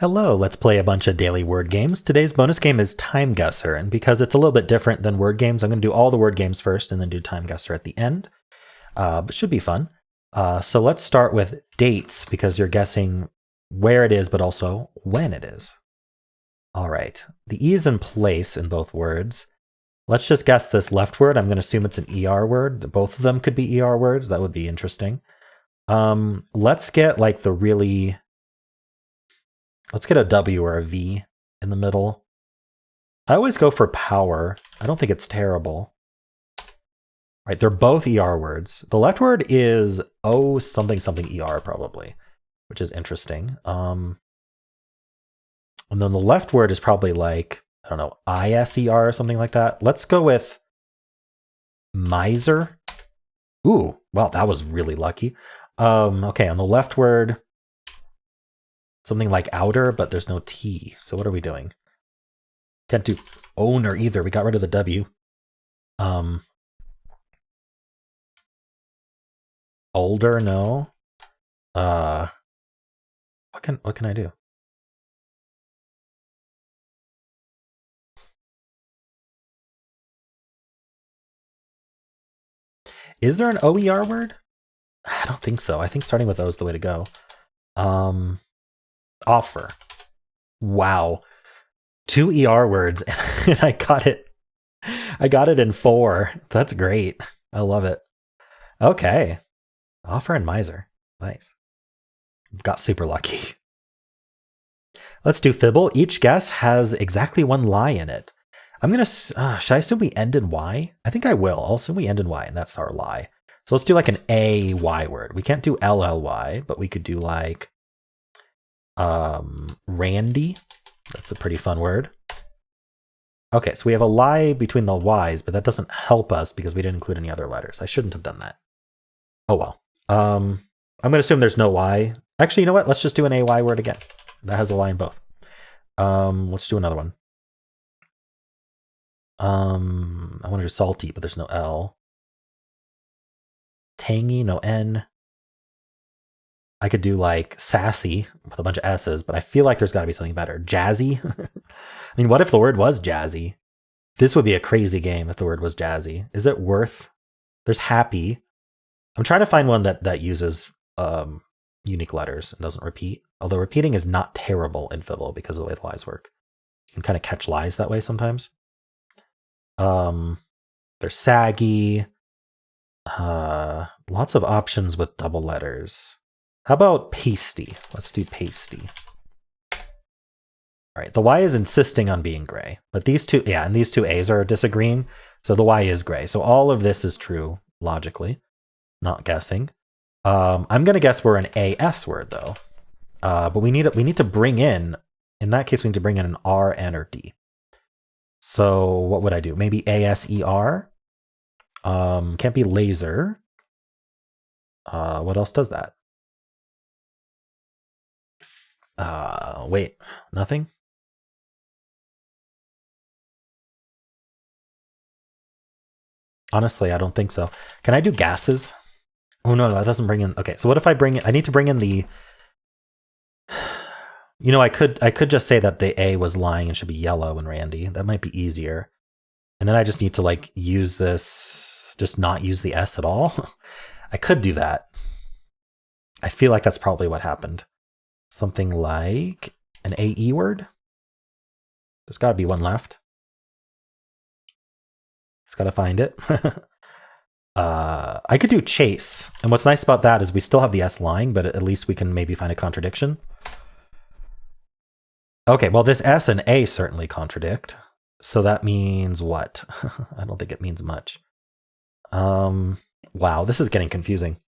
Hello, let's play a bunch of daily word games. Today's bonus game is Timeguessr, and because it's a little bit different than word games, I'm going to do all the word games first and then do Timeguessr at the end. But should be fun. So let's start with dates, because you're guessing where it is, but also when it is. All right, the E is in place in both words. Let's just guess this left word. I'm going to assume it's an ER word. Both of them could be ER words. That would be interesting. Let's get like the really... Let's get a W or a V in the middle. I always go for power. I don't think it's terrible. Right, they're both ER words. The left word is O something something ER probably, which is interesting. And then the left word is probably like, I don't know, ISER or something like that. Let's go with miser. Ooh, well, that was really lucky. Okay, on the left word, something like outer, but there's no T. So what are we doing? Can't do owner either. We got rid of the W. Older, no. What can I do? Is there an OER word? I don't think so. I think starting with O is the way to go. Offer. Wow. 2 ER words and I got it. I got it in 4. That's great. I love it. Okay. Offer and miser. Nice. Got super lucky. Let's do Fibble. Each guess has exactly 1 lie in it. I'm going to... should I assume we end in Y? I think I will. I'll assume we end in Y, and that's our lie. So let's do like an AY word. We can't do LLY, but we could do like... Randy. That's a pretty fun word. Okay, so we have a lie between the Y's, but that doesn't help us because we didn't include any other letters. I shouldn't have done that. Oh well. I'm going to assume there's no Y. Actually, you know what? Let's just do an AY word again. That has a lie in both. Let's do another one. I want to do salty, but there's no L. Tangy, no N. I could do like sassy with a bunch of S's, but I feel like there's got to be something better. Jazzy. I mean, what if the word was jazzy? This would be a crazy game if the word was jazzy. Is it worth? There's happy. I'm trying to find one that uses unique letters and doesn't repeat. Although repeating is not terrible in Fibble because of the way the lies work. You can kind of catch lies that way sometimes. There's saggy. Lots of options with double letters. How about pasty? Let's do pasty. All right, the Y is insisting on being gray, but these two, yeah, and these two A's are disagreeing, so the Y is gray. So all of this is true, logically, not guessing. I'm going to guess we're an AS word, though. But we need to bring in that case, we need to bring in an R, N, or D. So what would I do? Maybe ASER? Can't be laser. What else does that? Wait, nothing? Honestly, I don't think so. Can I do gases? Oh no, that doesn't bring in... Okay, so what if I bring in... I need to bring in the... You know, I could just say that the A was lying and should be yellow and Randy. That might be easier. And then I just need to like use this... Just not use the S at all. I could do that. I feel like that's probably what happened. Something like an AE word. There's got to be one left. Just got to find it. I could do chase. And what's nice about that is we still have the S lying, but at least we can maybe find a contradiction. Okay, well, this S and A certainly contradict. So that means what? I don't think it means much. Wow, this is getting confusing.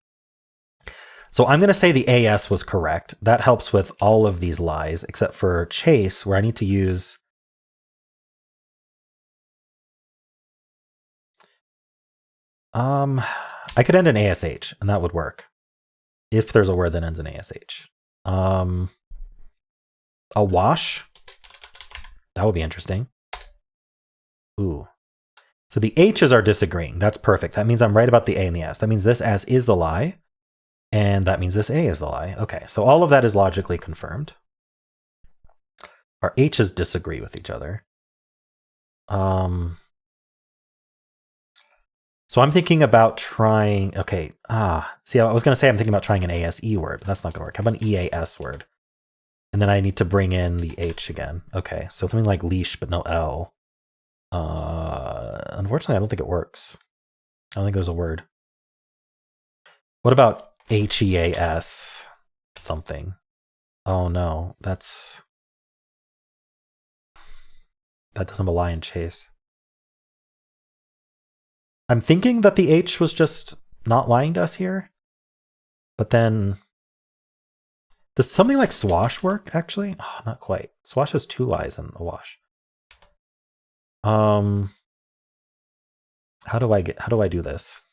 So I'm going to say the AS was correct. That helps with all of these lies, except for chase, where I need to use... I could end in ASH, and that would work. If there's a word that ends in ASH. A wash? That would be interesting. Ooh. So the H's are disagreeing. That's perfect. That means I'm right about the A and the S. That means this S is the lie. And that means this A is the lie. Okay, so all of that is logically confirmed. our H's disagree with each other. So I'm thinking about trying, okay, see, I was going to say I'm thinking about trying an ASE word, but that's not going to work. How about an EAS word? And then I need to bring in the H again. Okay, so something like leash, but no L. Unfortunately, I don't think it works. I don't think there's a word. What about HEAS something? Oh no, that doesn't belie in chase. I'm thinking that the H was just not lying to us here. But then, does something like swash work, actually? Oh, not quite. Swash has 2 lies in a wash. How do I do this?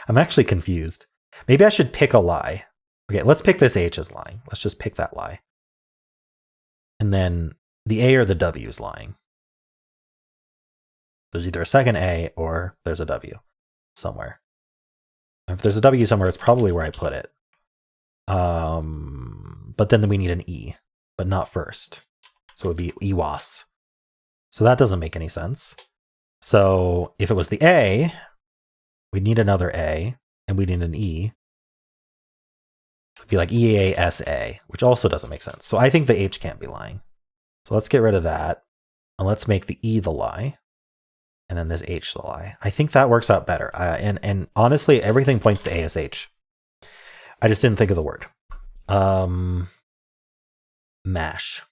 I'm actually confused. Maybe I should pick a lie. Okay, let's pick this H as lying. Let's just pick that lie. And then the A or the W is lying. There's either a second A or there's a W somewhere. If there's a W somewhere, it's probably where I put it. But then we need an E, but not first. So it would be EWAS. So that doesn't make any sense. So if it was the A, we'd need another A, and we need an E. So it'd be like EASA, which also doesn't make sense. So I think the H can't be lying. So let's get rid of that, and let's make the E the lie, and then this H the lie. I think that works out better. And honestly, everything points to ASH. I just didn't think of the word. Mash.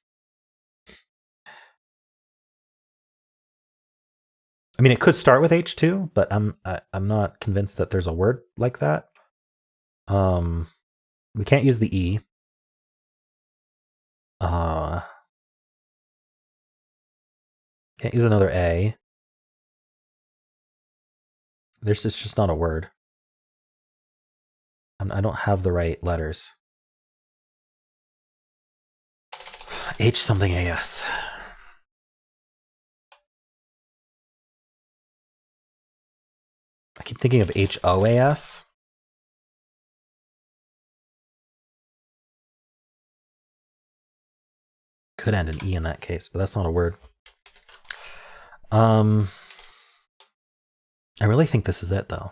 I mean, it could start with H2, but I'm not convinced that there's a word like that. We can't use the E. Can't use another A. It's just not a word. I don't have the right letters. H something AS. I keep thinking of HOAS. Could end in E in that case, but that's not a word. I really think this is it, though.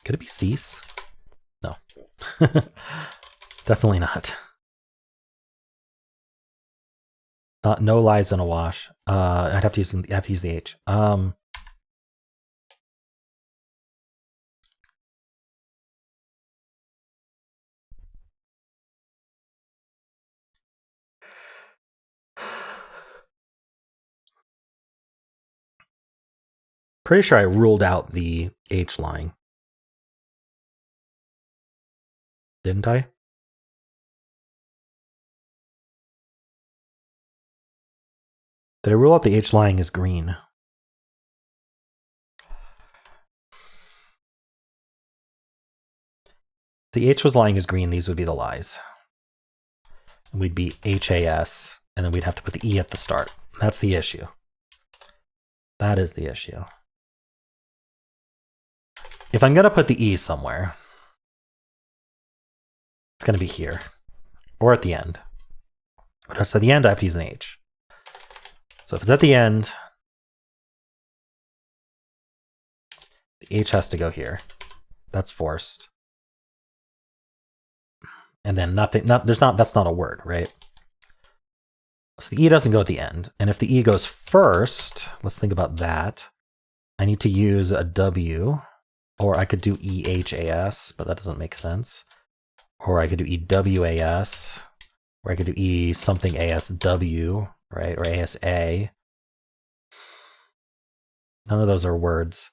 Could it be cease? No. Definitely not. No lies in a wash. I'd have to use the H. Pretty sure I ruled out the H line. Didn't I? Did I rule out the H lying is green? The H was lying as green, these would be the lies. And we'd be HAS, and then we'd have to put the E at the start. That's the issue. That is the issue. If I'm going to put the E somewhere, it's going to be here, or at the end. But it's at the end, I have to use an H. So if it's at the end, the H has to go here. That's forced. And then that's not a word, right? So the E doesn't go at the end. And if the E goes first, let's think about that. I need to use a W, or I could do EHAS, but that doesn't make sense. Or I could do EWAS, or I could do E something ASW, right? Or ASA. None of those are words.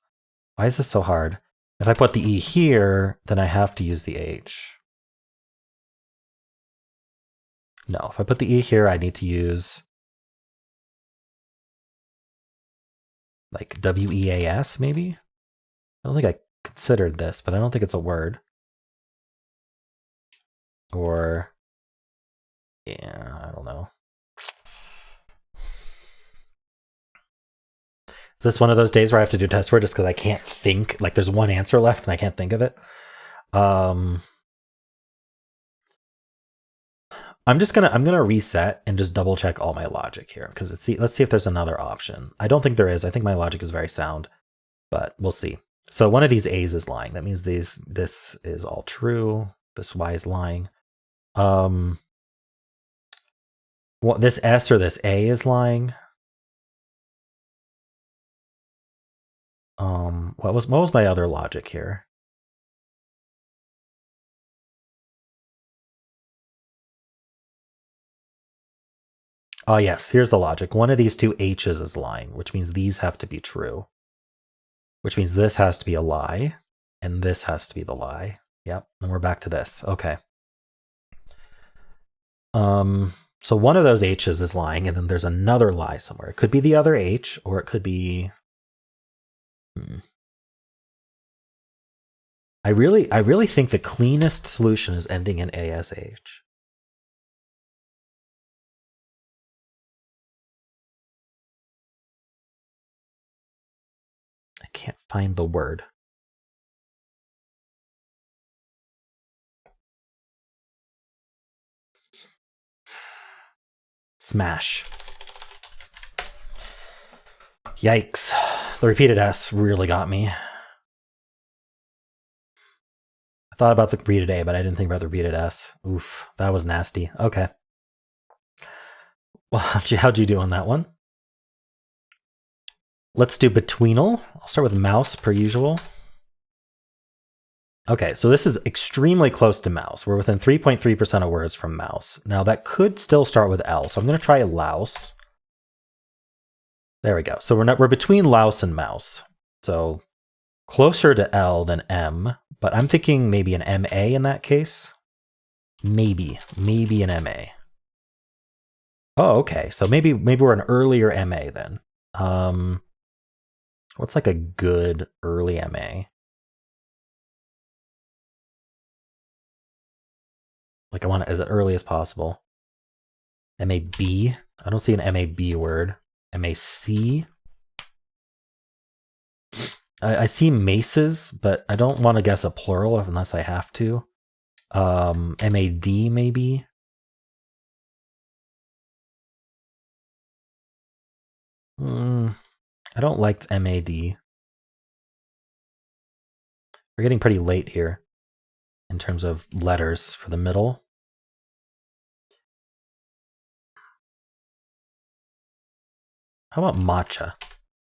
Why is this so hard? If I put the E here, then I have to use the H. No, if I put the E here, I need to use like WEAS maybe? I don't think I considered this, but I don't think it's a word. Or, yeah, I don't know. Is this one of those days where I have to do test word just because I can't think? Like there's one answer left and I can't think of it. I'm gonna reset and just double check all my logic here because let's see if there's another option. I don't think there is. I think my logic is very sound, but we'll see. So one of these A's is lying. That means this is all true. This Y is lying. This S or this A is lying. What was my other logic here? Oh yes, here's the logic. One of these two H's is lying, which means these have to be true. Which means this has to be a lie, and this has to be the lie. Yep, and we're back to this. Okay. So one of those H's is lying, and then there's another lie somewhere. It could be the other H, or it could be... I really think the cleanest solution is ending in ASH. I can't find the word. Smash. Yikes. The repeated S really got me. I thought about the repeated A, but I didn't think about the repeated S. Oof, that was nasty. Okay. Well, how'd you do on that one? Let's do Betweenle. I'll start with mouse per usual. Okay, so this is extremely close to mouse. We're within 3.3% of words from mouse. Now that could still start with L, so I'm going to try louse. There we go. So we're between louse and mouse. So closer to L than M, but I'm thinking maybe an MA in that case. Maybe an MA. Oh, okay. So maybe we're an earlier MA then. What's like a good early MA? Like I want it as early as possible. MAB. I don't see an MAB word. MAC. I see maces, but I don't want to guess a plural unless I have to. MAD maybe. I don't like MAD. We're getting pretty late here in terms of letters for the middle. How about matcha?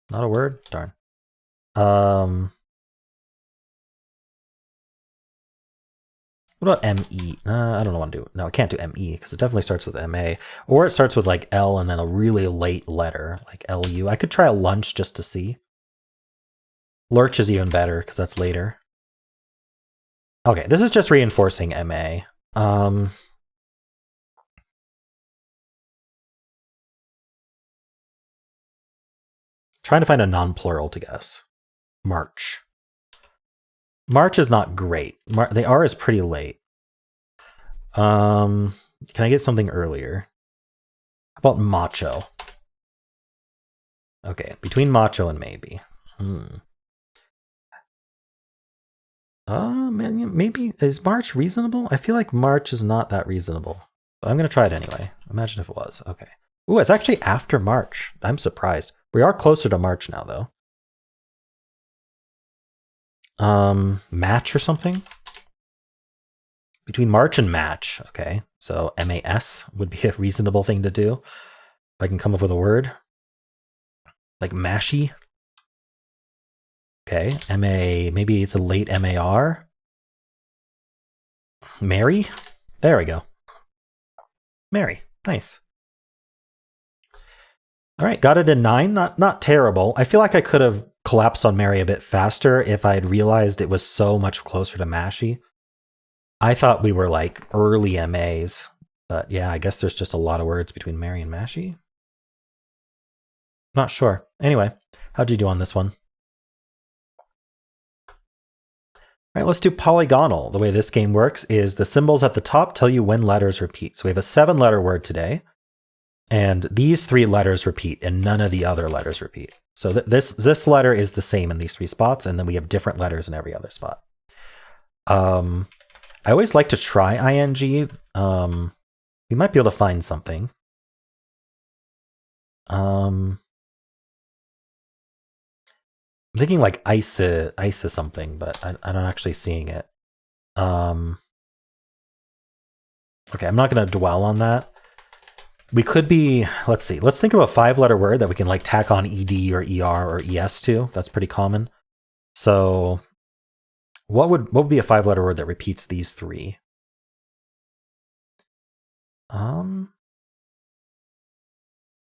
Not a word? Darn. What about ME? I don't know what to do. No, I can't do ME because it definitely starts with MA. Or it starts with like L and then a really late letter, like LU. I could try a lunch just to see. Lurch is even better because that's later. Okay, this is just reinforcing MA. Trying to find a non-plural to guess. March. March is not great. The R is pretty late. Can I get something earlier? How about macho? Okay, between macho and maybe. Maybe is March reasonable? I feel like March is not that reasonable, but I'm gonna try it anyway. Imagine if it was. Okay. Ooh, it's actually after March. I'm surprised. We are closer to March now, though. Match or something? Between March and match. Okay, so MAS would be a reasonable thing to do. If I can come up with a word. Like mashy. Okay, MA, maybe it's a late MAR. Mary? There we go. Mary, nice. All right, got it in 9. Not terrible. I feel like I could have collapsed on Mary a bit faster if I had realized it was so much closer to Mashy. I thought we were like early MAs, but yeah, I guess there's just a lot of words between Mary and Mashy. Not sure. Anyway, how'd you do on this one? All right, let's do Polygonle. The way this game works is the symbols at the top tell you when letters repeat. So we have a 7-letter word today. And these 3 letters repeat, and none of the other letters repeat. So this letter is the same in these 3 spots, and then we have different letters in every other spot. I always like to try ing. We might be able to find something. I'm thinking like ISA something, but I'm not actually seeing it. Okay, I'm not going to dwell on that. We could be, let's see, let's think of a 5-letter word that we can like tack on ed or er or es to. That's pretty common. So what would be a 5-letter word that repeats these 3?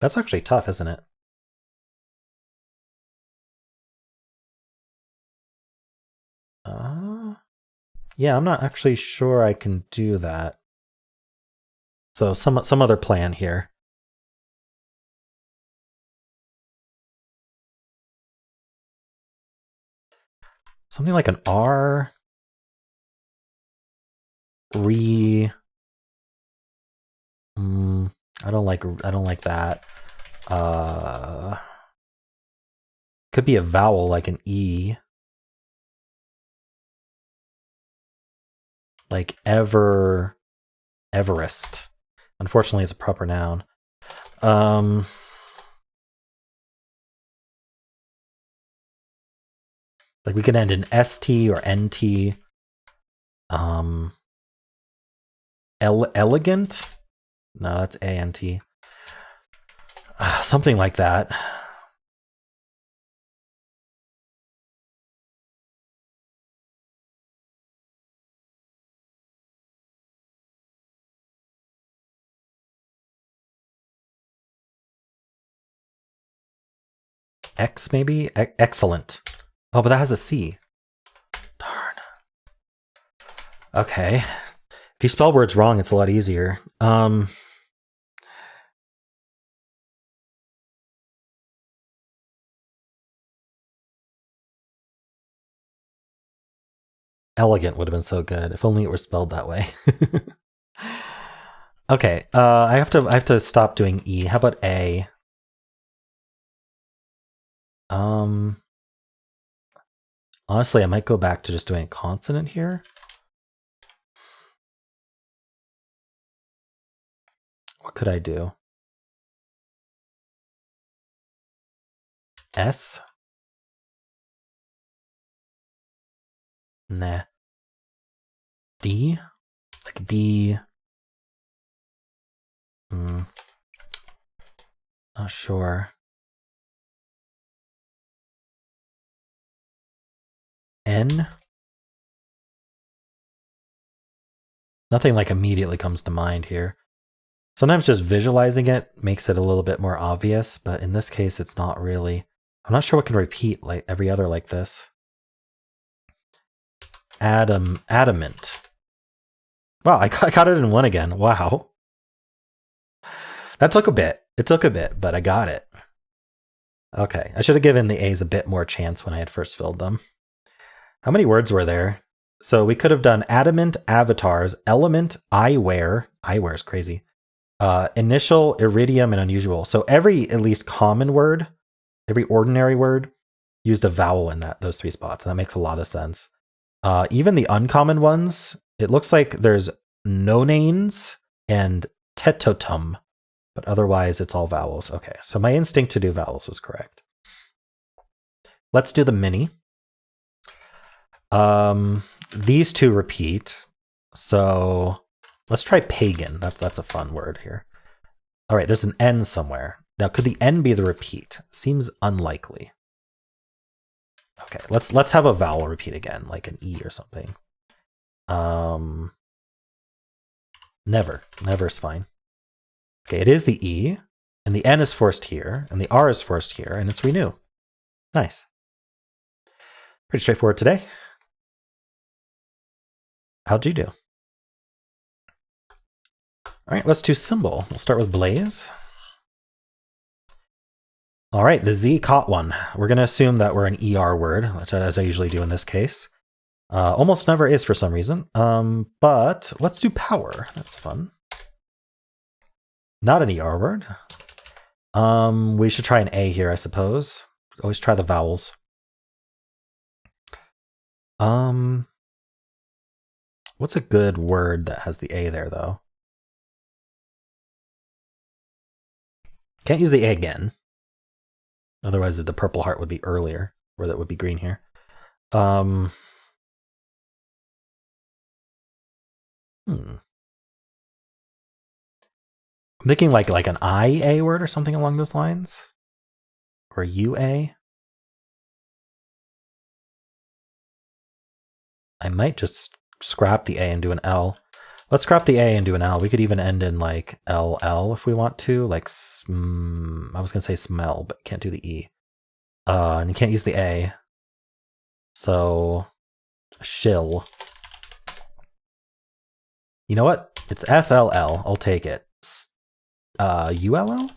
That's actually tough, isn't it? Yeah, I'm not actually sure I can do that. So some other plan here. Something like an R re. I don't like that. Could be a vowel like an E. Like Everest. Unfortunately, it's a proper noun. Like we could end in ST or NT. Elegant? No, that's ANT. Something like that. X maybe? Excellent. Oh, but that has a C. Darn. Okay. If you spell words wrong, it's a lot easier. Elegant would have been so good if only it were spelled that way. Okay, I have to stop doing E. How about A? Honestly, I might go back to just doing a consonant here. What could I do? S? Nah. D? Like D. Not sure. N? Nothing like immediately comes to mind here. Sometimes just visualizing it makes it a little bit more obvious, but in this case, it's not really. I'm not sure what can repeat like every other like this. Adamant. Wow, I got it in 1 again. Wow. That took a bit. It took a bit, but I got it. Okay, I should have given the A's a bit more chance when I had first filled them. How many words were there? So we could have done adamant, avatars, element, eyewear. Eyewear is crazy. Initial, iridium, and unusual. So every at least common word, every ordinary word, used a vowel in those 3 spots, and that makes a lot of sense. Even the uncommon ones, it looks like there's nonanes and tetotum, but otherwise it's all vowels. Okay, so my instinct to do vowels was correct. Let's do the mini. These 2 repeat, so let's try pagan. That's a fun word here. All right, there's an N somewhere. Now, could the N be the repeat? Seems unlikely. Okay, let's have a vowel repeat again, like an E or something. Never's fine. Okay, it is the E, and the N is forced here, and the R is forced here, and it's renew. Nice. Pretty straightforward today. How'd you do? All right, let's do Symble. We'll start with Blaze. All right, the Z caught one. We're going to assume that we're an ER word, which as I usually do in this case. Almost never is for some reason. But let's do power. That's fun. Not an ER word. We should try an A here, I suppose. Always try the vowels. What's a good word that has the A there, though? Can't use the A again. Otherwise, the purple heart would be earlier, or that would be green here. I'm thinking like an IA word or something along those lines, or UA. I might just scrap the A and do an L. Let's scrap the A and do an L. We could even end in like LL if we want to. Like, I was gonna say smell, but can't do the E. And you can't use the A. So, shill. You know what? It's SLL. I'll take it. ULL?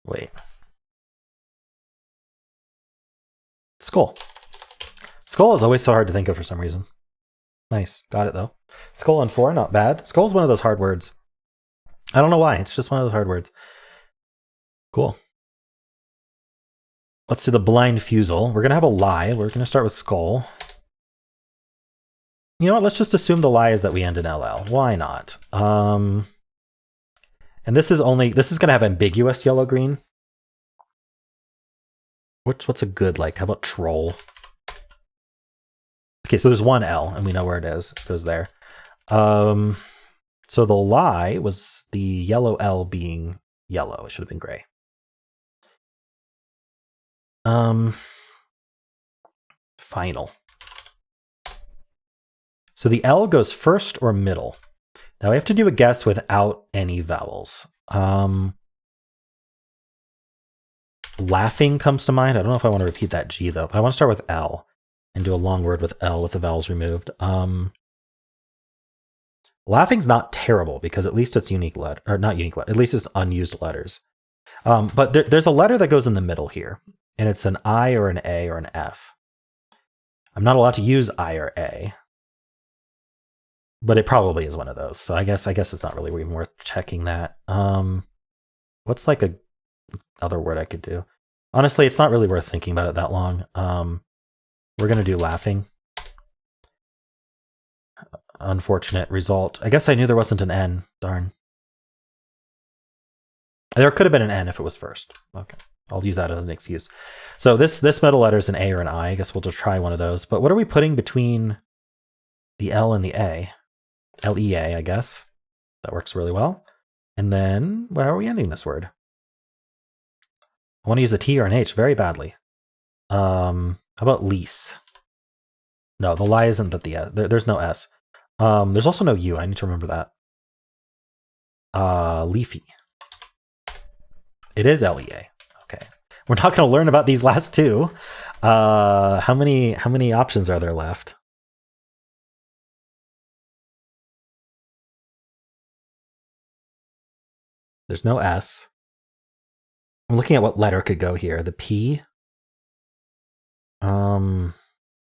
Wait. Skull. Skull is always so hard to think of for some reason. Nice. Got it, though. Skull on 4, not bad. Skull is one of those hard words. I don't know why. It's just one of those hard words. Cool. Let's do the blind fusel. We're going to have a lie. We're going to start with skull. You know what? Let's just assume the lie is that we end in LL. Why not? And this is going to have ambiguous yellow-green. What's a good, like, how about troll? Okay, so there's one L, and we know where it is. It goes there. So the lie was the yellow L being yellow. It should have been gray. Final. So the L goes first or middle. Now I have to do a guess without any vowels. Laughing comes to mind. I don't know if I want to repeat that G though, but I want to start with L and do a long word with L with the vowels removed. Laughing's not terrible because at least it's unique letter, or not unique letter, at least it's unused letters. But there's a letter that goes in the middle here, and it's an I or an A or an F. I'm not allowed to use I or A, but it probably is one of those. So I guess it's not really even worth checking that. What's like a other word I could do? Honestly, it's not really worth thinking about it that long. We're gonna do laughing. Unfortunate result. I guess I knew there wasn't an N. Darn. There could have been an N if it was first. Okay, I'll use that as an excuse. So this middle letter is an A or an I. I guess we'll just try one of those. But what are we putting between the L and the A? LEA, I guess. That works really well. And then, where are we ending this word? I want to use a T or an H very badly. How about lease? No, the lie isn't that the S. There's no S. There's also no U. I need to remember that. Leafy. It is LEA. Okay. We're not going to learn about these last two. How many options are there left? There's no S. I'm looking at what letter could go here. The P.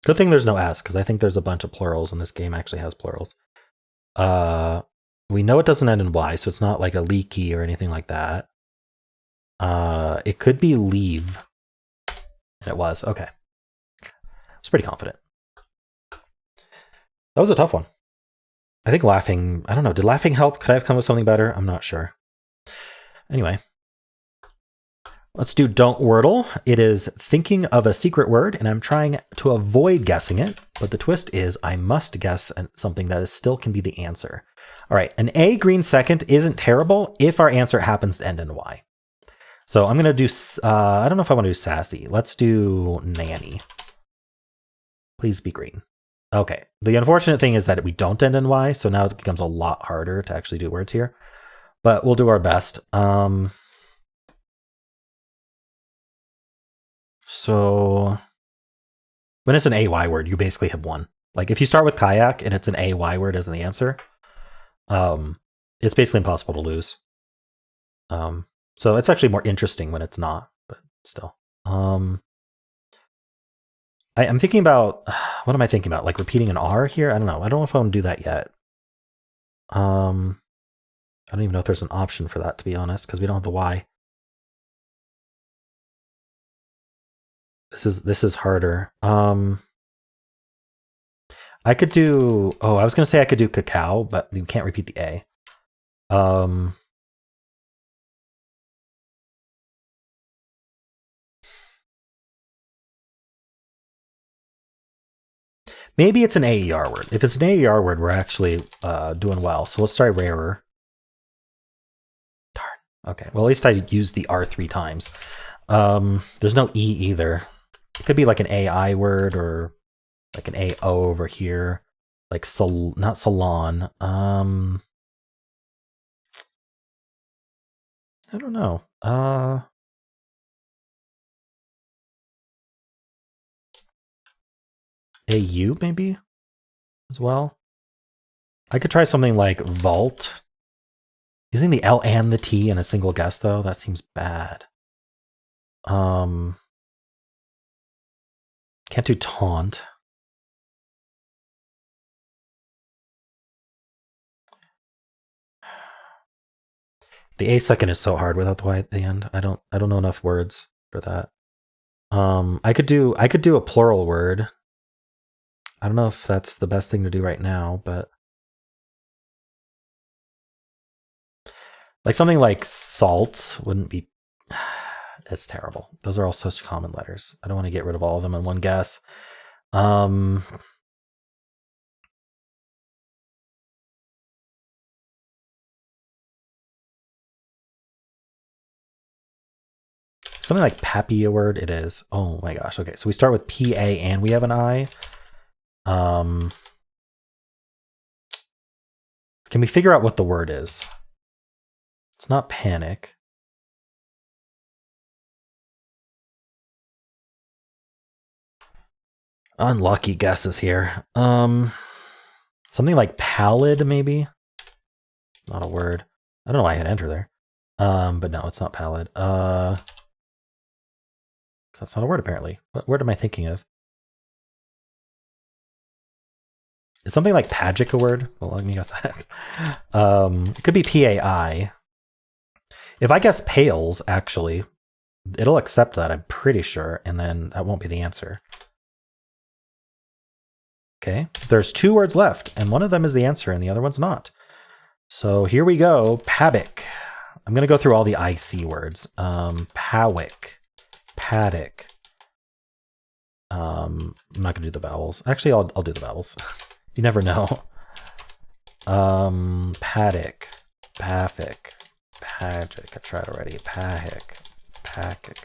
Good thing there's no S, because I think there's a bunch of plurals, and this game actually has plurals. We know it doesn't end in Y, so it's not like a leaky or anything like that. It could be leave. And it was. Okay. I was pretty confident. That was a tough one. I think laughing, I don't know, did laughing help? Could I have come with something better? I'm not sure. Anyway. Let's do Don't Wordle. It is thinking of a secret word, and I'm trying to avoid guessing it, but the twist is I must guess something that still can be the answer. All right, an A green second isn't terrible if our answer happens to end in Y. So I'm going to do, I don't know if I want to do sassy. Let's do nanny. Please be green. Okay, the unfortunate thing is that we don't end in Y, so now it becomes a lot harder to actually do words here, but we'll do our best. So when it's an AY word, you basically have one. Like if you start with kayak and it's an AY word as the answer, it's basically impossible to lose. So it's actually more interesting when it's not, but still. I'm thinking about, what am I thinking about? Like repeating an R here? I don't know. I don't know if I want to do that yet. I don't even know if there's an option for that, to be honest, because we don't have the Y. This is harder. I could do. Oh, I was gonna say I could do cacao, but you can't repeat the A. Maybe it's an AER word. If it's an AER word, we're actually doing well. So let's try rarer. Darn. Okay. Well, at least I used the R 3 times. There's no E either. It could be like an AI word or like an AO over here. Like not salon. I don't know. AU maybe as well. I could try something like vault. Using the L and the T in a single guess though, that seems bad. Can't do taunt. The A second is so hard without the Y at the end. I don't know enough words for that. I could do a plural word. I don't know if that's the best thing to do right now, but like something like salt wouldn't be. It's terrible. Those are all such common letters. I don't want to get rid of all of them in one guess. Something like pappy a word. It is. Oh my gosh. Okay, so we start with PA and we have an I. Can we figure out what the word is? It's not panic. Unlucky guesses here. Something like pallid, maybe. Not a word. I don't know why I had enter there. But no, it's not pallid. That's not a word apparently. What word am I thinking of? Is something like pagic a word? Well, let me guess that. It could be PAI. If I guess pales, actually, it'll accept that, I'm pretty sure, and then that won't be the answer. Okay, there's 2 words left, and one of them is the answer, and the other one's not. So here we go, pabic. I'm going to go through all the IC words. Powick, paddock. I'm not going to do the vowels. Actually, I'll do the vowels. You never know. Paddock, paffic, pagic. I tried already. Pahic, pakic,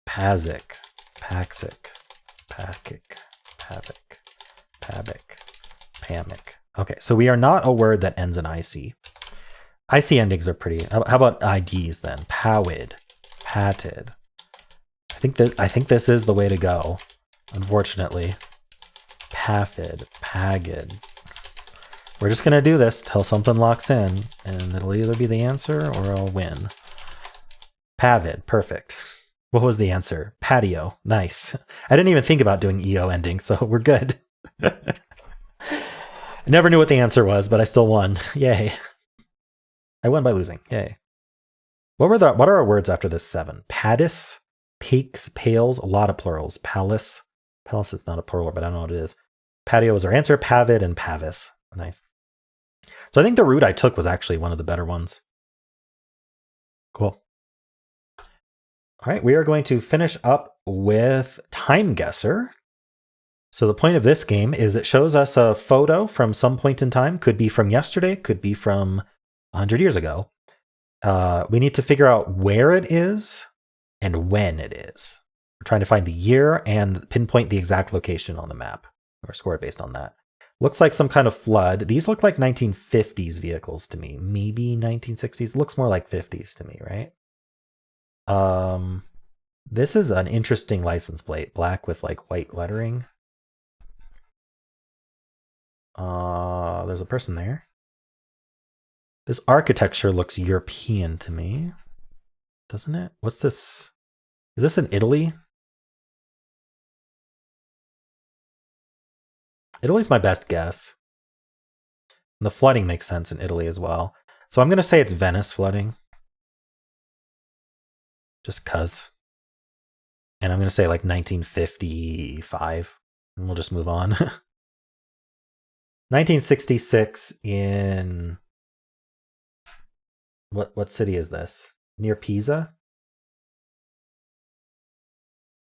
pazic, paxic, pakic, pavic, pabic, pamic. Okay, so we are not a word that ends in IC. IC endings are pretty. How about IDs then? Powid, patted. I think this is the way to go. Unfortunately, paffid, pagged. We're just gonna do this till something locks in, and it'll either be the answer or I'll win. Pavid, perfect. What was the answer? Patio, nice. I didn't even think about doing EO ending, so we're good. I never knew what the answer was, but I still won. Yay. I won by losing. Yay. What are our words after this 7? Paddis, peaks, pales, a lot of plurals. Palace. Palace is not a plural, but I don't know what it is. Patio was our answer. Pavid and pavis. Nice. So I think the route I took was actually one of the better ones. Cool. All right, we are going to finish up with Timeguessr. So the point of this game is it shows us a photo from some point in time. Could be from yesterday, could be from 100 years ago. We need to figure out where it is and when it is. We're trying to find the year and pinpoint the exact location on the map, or score it based on that. Looks like some kind of flood. These look like 1950s vehicles to me. Maybe 1960s. Looks more like 50s to me, right? This is an interesting license plate. Black with like white lettering. There's a person there. This architecture looks European to me. Doesn't it? What's this? Is this in Italy? Italy's my best guess. And the flooding makes sense in Italy as well. So I'm going to say it's Venice flooding. Just cuz. And I'm going to say like 1955. And we'll just move on. 1966 in... What city is this? Near Pisa?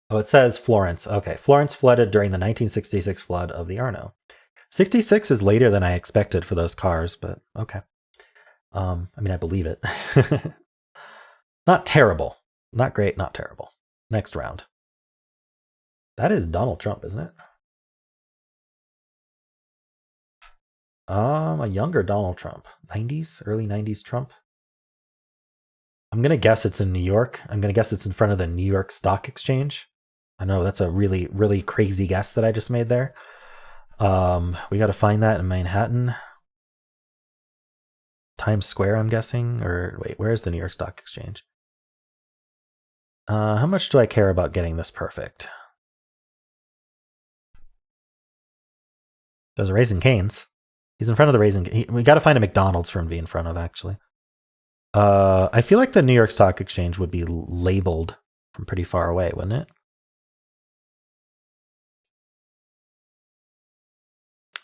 Oh, it says Florence. Okay, Florence flooded during the 1966 flood of the Arno. 66 is later than I expected for those cars, but okay. I mean, I believe it. Not terrible. Not great, not terrible. Next round. That is Donald Trump, isn't it? A younger Donald Trump. 90s? Early 90s Trump? I'm going to guess it's in New York. I'm going to guess it's in front of the New York Stock Exchange. I know that's a really, really crazy guess that I just made there. We got to find that in Manhattan. Times Square, I'm guessing. Or wait, where's the New York Stock Exchange? How much do I care about getting this perfect? There's a Raising Cane's. He's in front of the Raising. We got to find a McDonald's for him to be in front of, actually. I feel like the New York Stock Exchange would be labeled from pretty far away, wouldn't it?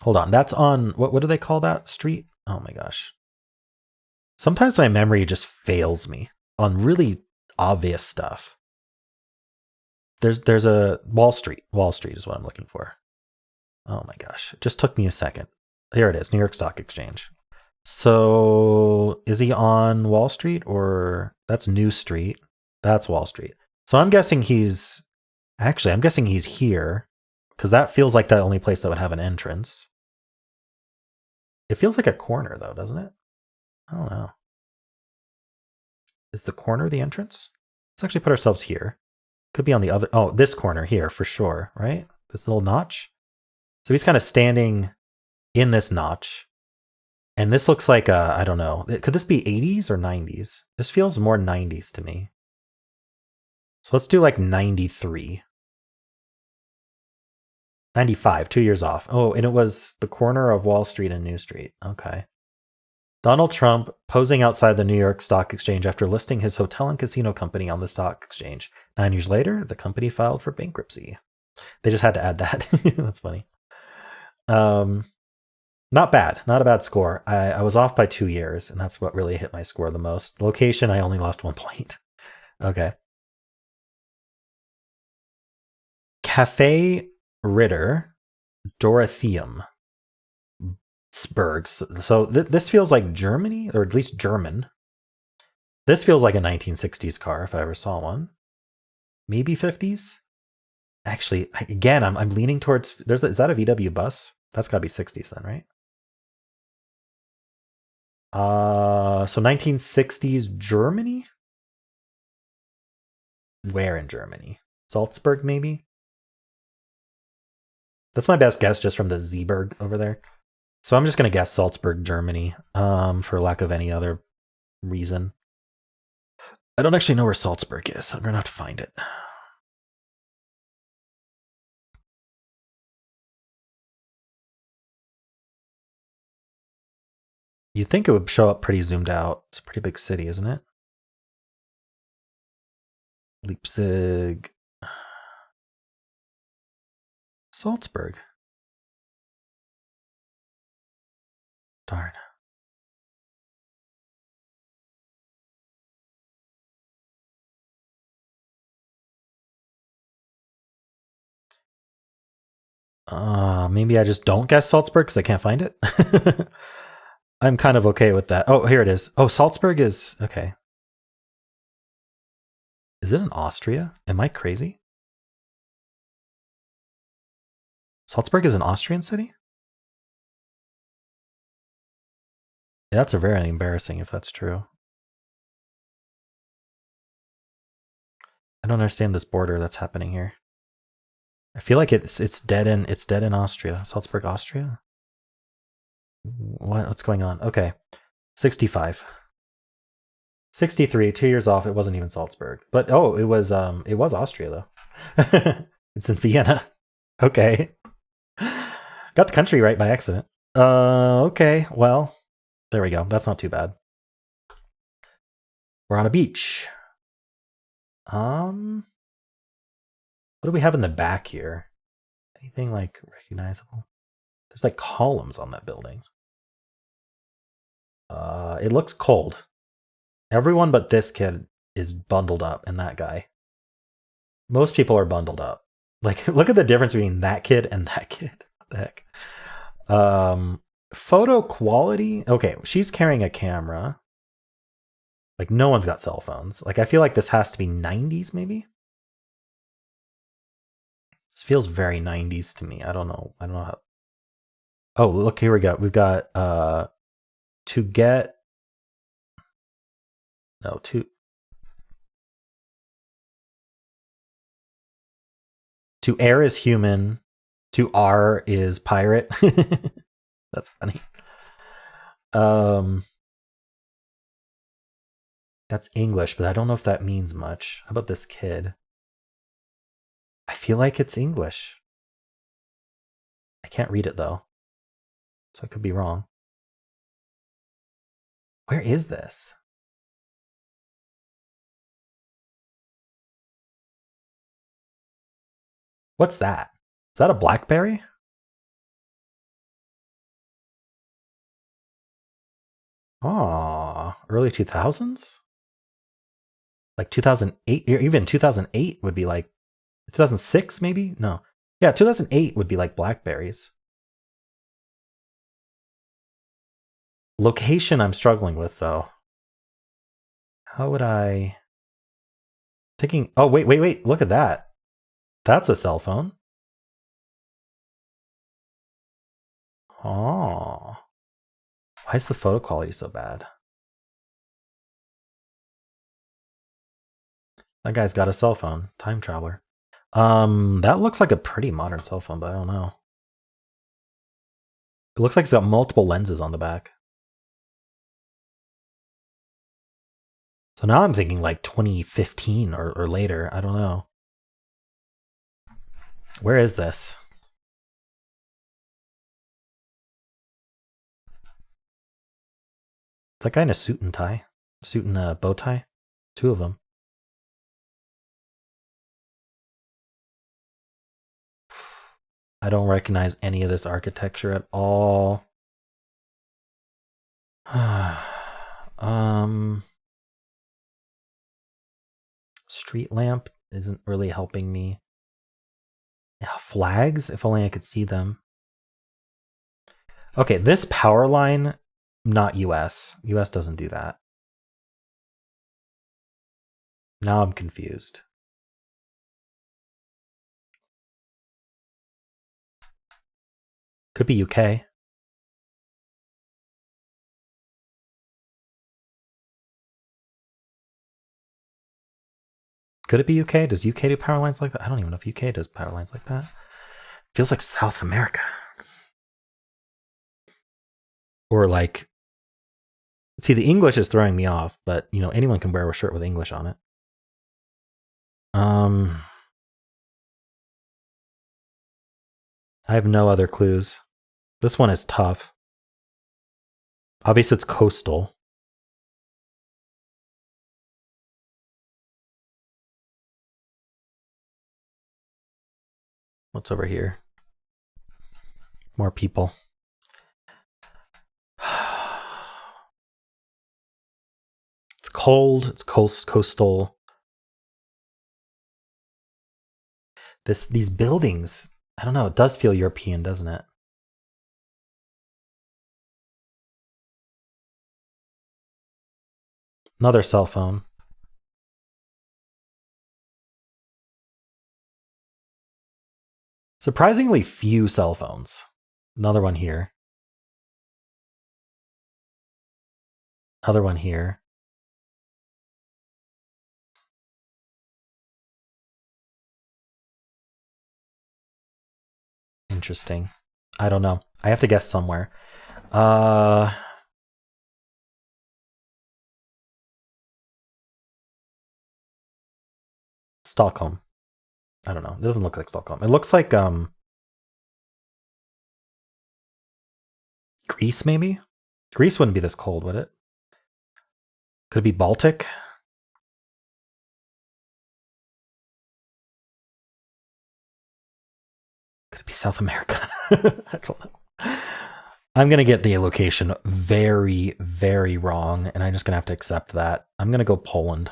Hold on, that's on, what do they call that street? Oh my gosh. Sometimes my memory just fails me on really obvious stuff. There's a Wall Street. Wall Street is what I'm looking for. Oh my gosh, it just took me a second. Here it is, New York Stock Exchange. So is he on Wall Street, or that's New Street? That's Wall Street. So I'm guessing he's, actually, I'm guessing he's here, because that feels like the only place that would have an entrance. It feels like a corner, though, doesn't it? I don't know. Is the corner the entrance? Let's actually put ourselves here. Could be on the other, oh, this corner here for sure, right? This little notch. So he's kind of standing in this notch. And this looks like, I don't know. Could this be 80s or 90s? This feels more 90s to me. So let's do like 93. 95, 2 years off. Oh, and it was the corner of Wall Street and New Street. Okay. Donald Trump posing outside the New York Stock Exchange after listing his hotel and casino company on the stock exchange. 9 years later, the company filed for bankruptcy. They just had to add that. That's funny. Not bad. Not a bad score. I was off by 2 years, and that's what really hit my score the most. Location, I only lost 1 point. Okay. Cafe Ritter Dorotheum Spurgs. So this feels like Germany, or at least German. This feels like a 1960s car if I ever saw one. Maybe 50s? Actually, again, I'm leaning towards, is that a VW bus? That's got to be 60s then, right? So 1960s Germany? Where in Germany? Salzburg, maybe? That's my best guess just from the Zeeberg over there. So I'm just going to guess Salzburg, Germany, for lack of any other reason. I don't actually know where Salzburg is. I'm going to have to find it. You'd think it would show up pretty zoomed out. It's a pretty big city, isn't it? Leipzig. Salzburg. Darn. Maybe I just don't guess Salzburg because I can't find it. I'm kind of okay with that. Oh, here it is. Oh, Salzburg is, okay. Is it in Austria? Am I crazy? Salzburg is an Austrian city? Yeah, that's very embarrassing if that's true. I don't understand this border that's happening here. I feel like it's dead in Austria. Salzburg, Austria? What's going on? Okay. 65. 63, 2 years off. It wasn't even Salzburg. But oh, it was Austria though. It's in Vienna. Okay. Got the country right by accident. Okay, well, there we go. That's not too bad. We're on a beach. What do we have in the back here? Anything like recognizable? There's like columns on that building. It looks cold. Everyone but this kid is bundled up, and that guy. Most people are bundled up. Like, look at the difference between that kid and that kid. What the heck? Photo quality. Okay, she's carrying a camera. Like, no one's got cell phones. Like, I feel like this has to be 90s, maybe? This feels very 90s to me. I don't know how. Oh, look, here we go. We've got to get. No, to air is human. To R is pirate. That's funny. That's English, but I don't know if that means much. How about this kid? I feel like it's English. I can't read it though, so I could be wrong. Where is this? What's that? Is that a BlackBerry? Oh, early 2000s? Like 2008, or even 2008 would be like 2006 maybe? No. Yeah, 2008 would be like BlackBerries. Location I'm struggling with though. How would I thinking oh wait, look at that. That's a cell phone. Oh. Why is the photo quality so bad? That guy's got a cell phone. Time traveler. That looks like a pretty modern cell phone, but I don't know. It looks like it's got multiple lenses on the back. So now I'm thinking like 2015 or later. I don't know. Where is this? That guy in a suit and tie? Suit and a bow tie? Two of them. I don't recognize any of this architecture at all. Street lamp isn't really helping me. Yeah, flags? If only I could see them. Okay, this power line, not US. US doesn't do that. Now I'm confused. Could be UK. Could it be UK? Does UK do power lines like that? I don't even know if UK does power lines like that. Feels like South America. Or like, see, the English is throwing me off, but you know, anyone can wear a shirt with English on it. I have no other clues. This one is tough. Obviously, it's coastal. What's over here? More people. It's cold. It's coastal. These buildings. I don't know. It does feel European, doesn't it? Another cell phone. Surprisingly few cell phones. Another one here. Another one here. Interesting. I don't know. I have to guess somewhere. Stockholm. I don't know. It doesn't look like Stockholm. It looks like Greece, maybe? Greece wouldn't be this cold, would it? Could it be Baltic? Maybe South America. I don't know. I'm going to get the location very, very wrong, and I'm just going to have to accept that. I'm going to go Poland.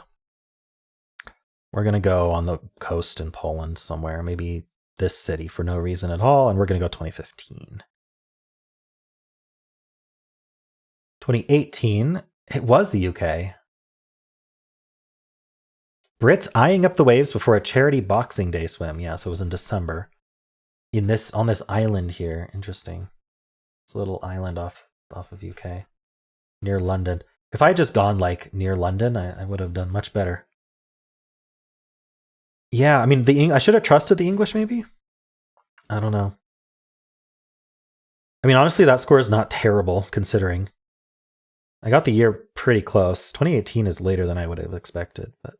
We're going to go on the coast in Poland somewhere, maybe this city for no reason at all, and we're going to go 2015. 2018, it was the UK. Brits eyeing up the waves before a charity Boxing Day swim. Yeah, so it was in December. On this island here. Interesting. It's a little island off of UK. Near London. If I had just gone like near London, I would have done much better. Yeah, I mean, I should have trusted the English, maybe? I don't know. I mean, honestly, that score is not terrible, considering. I got the year pretty close. 2018 is later than I would have expected, but...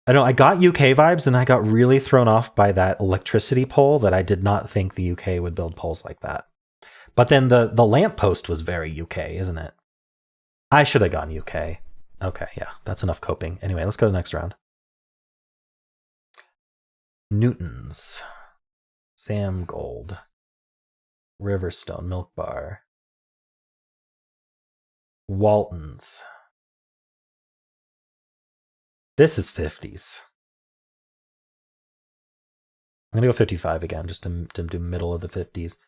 I know, I got UK vibes, and I got really thrown off by that electricity pole that I did not think the UK would build poles like that. But then the lamppost was very UK, isn't it? I should have gone UK. Okay, yeah, that's enough coping. Anyway, let's go to the next round. Newtons. Sam Gold. Riverstone, Milk Bar. Waltons. This is 50s. I'm gonna go 55 again, just to do middle of the 50s.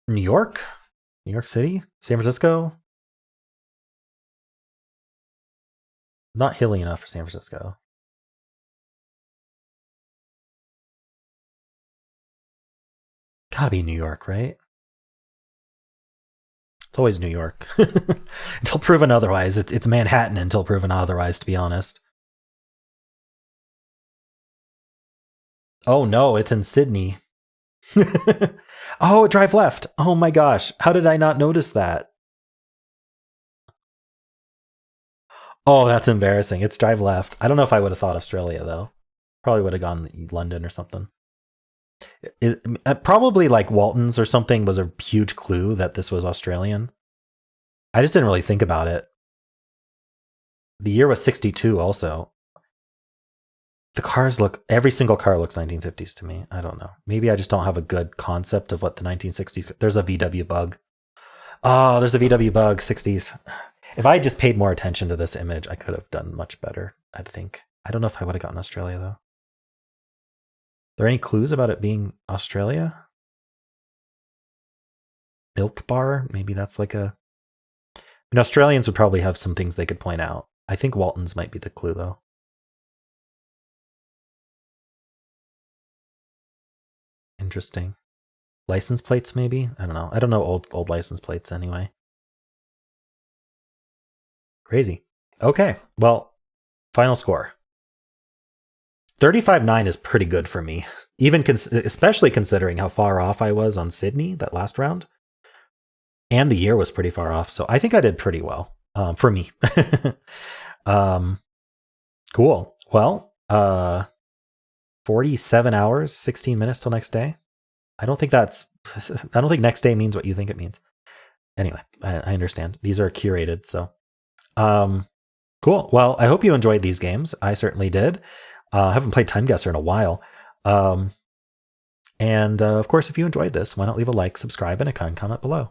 New York? New York City? San Francisco? Not hilly enough for San Francisco. Gotta be New York, right? It's always New York. Until proven otherwise. It's Manhattan until proven otherwise, to be honest. Oh no, it's in Sydney. Oh, drive left. Oh my gosh. How did I not notice that? Oh, that's embarrassing. It's drive left. I don't know if I would have thought Australia, though. Probably would have gone London or something. Probably like Waltons or something was a huge clue that this was Australian. I just didn't really think about it. The year was 62 also. The cars every single car looks 1950s to me. I don't know. Maybe I just don't have a good concept of what the 1960s... There's a VW bug. Oh, there's a VW bug, 60s. If I had just paid more attention to this image, I could have done much better, I think. I don't know if I would have gotten Australia, though. Are there any clues about it being Australia? Milk Bar? Maybe that's like a... I mean, Australians would probably have some things they could point out. I think Waltons might be the clue, though. Interesting. License plates, maybe? I don't know. I don't know old license plates anyway. Crazy. Okay, well, final score. 35-9 is pretty good for me, especially considering how far off I was on Sydney that last round. And the year was pretty far off, so I think I did pretty well for me. Cool. Well, 47 hours, 16 minutes till next day. I don't think next day means what you think it means. Anyway, I understand. These are curated, so cool. Well, I hope you enjoyed these games. I certainly did. I haven't played Timeguessr in a while. And of course, if you enjoyed this, why not leave a like, subscribe, and a kind comment below.